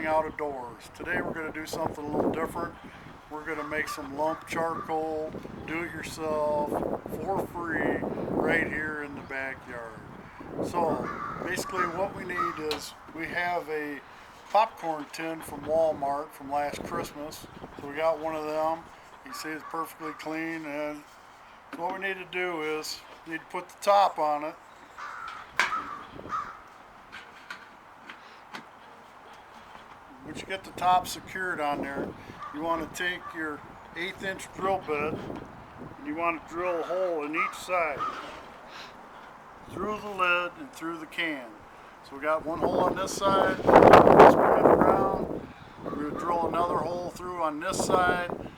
going out of doors. Today we're going to do something a little different. We're going to make some lump charcoal, do it yourself, for free, right here in the backyard. So basically what we need is we have a popcorn tin from Walmart from last Christmas. So we got one of them. You see it's perfectly clean, and what we need to do is we need to put the top on it. Once you get the top secured on there, you want to take your 1/8 inch drill bit and you want to drill a hole in each side, through the lid and through the can. So we got one hole on this side, spin it around, we would drill another hole through on this side,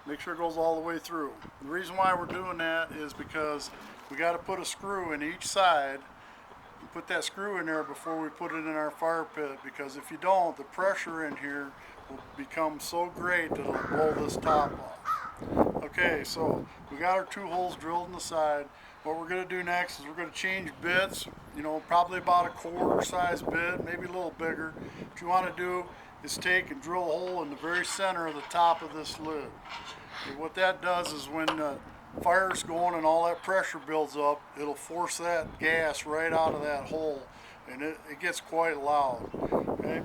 make sure it goes all the way through. The reason why we're doing that is because we got to put a screw in each side. Put that screw in there before we put it in our fire pit, because if you don't, the pressure in here will become so great that it'll blow this top off. Okay, so we got our 2 holes drilled in the side. What we're going to do next is we're going to change bits, probably about a 1/4 size bit, maybe a little bigger. What you want to do is take and drill a hole in the very center of the top of this lid. And what that does is when the fire's going and all that pressure builds up, it'll force that gas right out of that hole, and it gets quite loud. Okay,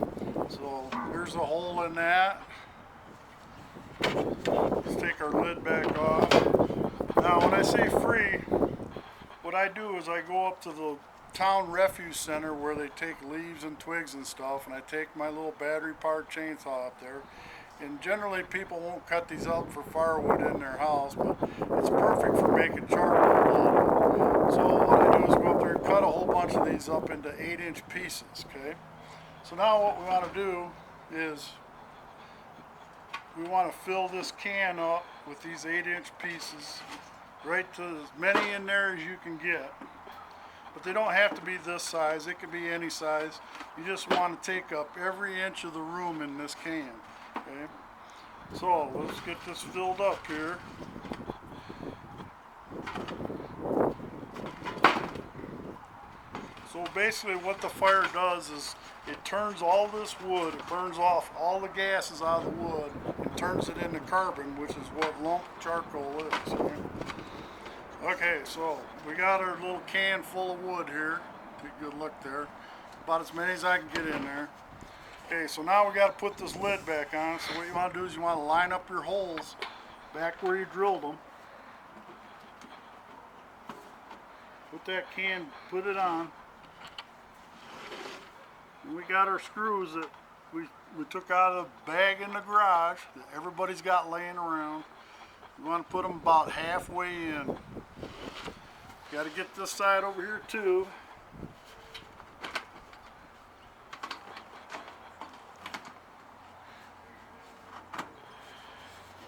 so here's a hole in that. Let's take our lid back off. Now when I say free, what I do is I go up to the town refuse center where they take leaves and twigs and stuff, and I take my little battery powered chainsaw up there. And generally people won't cut these up for firewood in their house, but it's perfect for making charcoal. So what I do is go up there and cut a whole bunch of these up into 8 inch pieces, okay? So now what we want to do is we want to fill this can up with these 8 inch pieces, right to as many in there as you can get. But they don't have to be this size, it could be any size. You just want to take up every inch of the room in this can. Okay, so let's get this filled up here. So basically what the fire does is it turns all this wood, it burns off all the gases out of the wood and turns it into carbon, which is what lump charcoal is. Okay, so we got our little can full of wood here. Take a good look there. About as many as I can get in there. Okay, so now we got to put this lid back on. So what you want to do is you want to line up your holes back where you drilled them. Put that can, put it on. And we got our screws that we took out of the bag in the garage that everybody's got laying around. You want to put them about halfway in. Got to get this side over here too.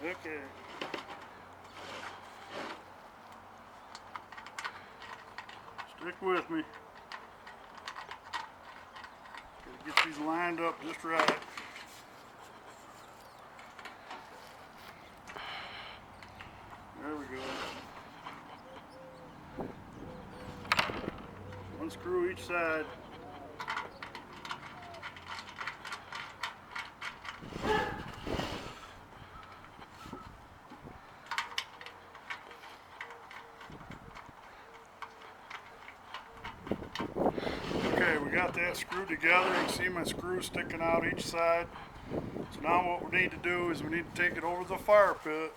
Okay. Stick with me. Gotta get these lined up just right. There we go. One screw each side. Okay, we got that screwed together. You can see my screws sticking out each side. So now what we need to do is we need to take it over the fire pit,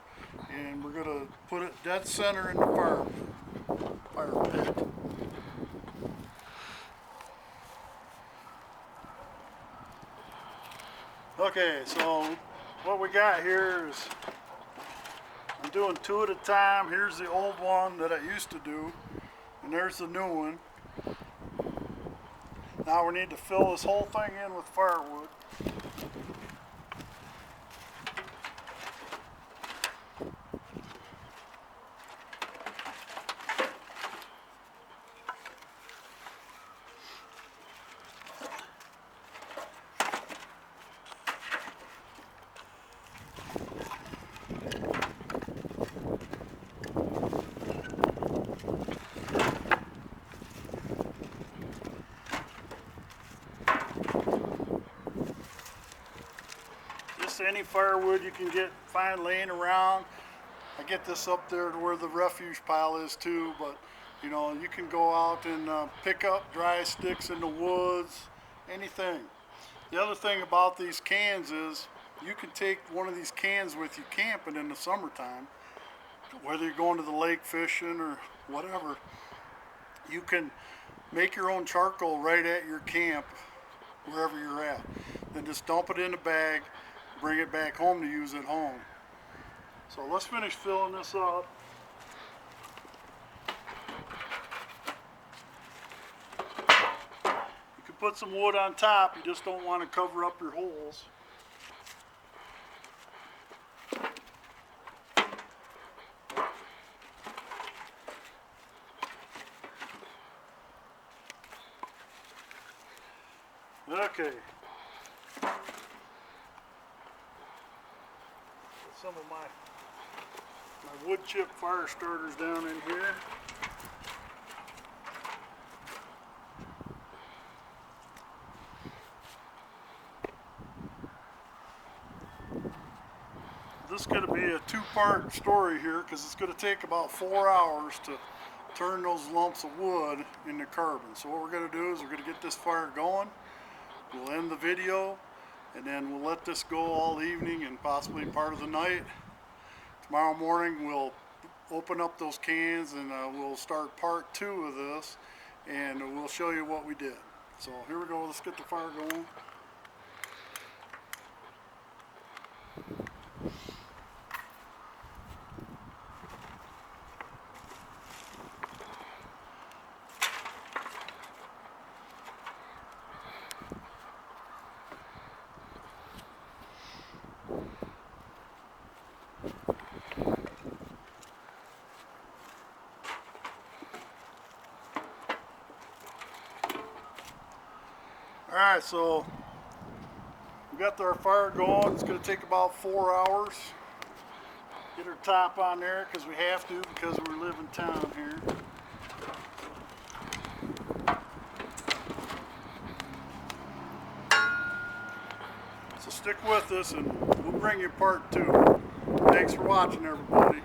and we're going to put it dead center in the fire pit. Okay, so what we got here is I'm doing 2 at a time. Here's the old one that I used to do, and there's the new one. Now we need to fill this whole thing in with firewood. any firewood you can find laying around. I get this up there to where the refuge pile is too, but you know, you can go out and pick up dry sticks in the woods, anything. The other thing about these cans is you can take one of these cans with you camping in the summertime, whether you're going to the lake fishing or whatever. You can make your own charcoal right at your camp, wherever you're at. Then just dump it in a bag, bring it back home to use at home. So let's finish filling this up. You can put some wood on top, you just don't want to cover up your holes. Okay. Put some of my wood chip fire starters down in here. This is going to be a two-part story here because it's going to take about 4 hours to turn those lumps of wood into carbon. So what we're going to do is we're going to get this fire going. We'll end the video and then we'll let this go all evening and possibly part of the night. Tomorrow morning we'll open up those cans and we'll start part 2 of this and we'll show you what we did. So here we go, let's get the fire going. Alright, so we got our fire going. It's going to take about 4 hours. Get our top on there because we have to, because we live in town here. So stick with us and we'll bring you part 2. Thanks for watching, everybody.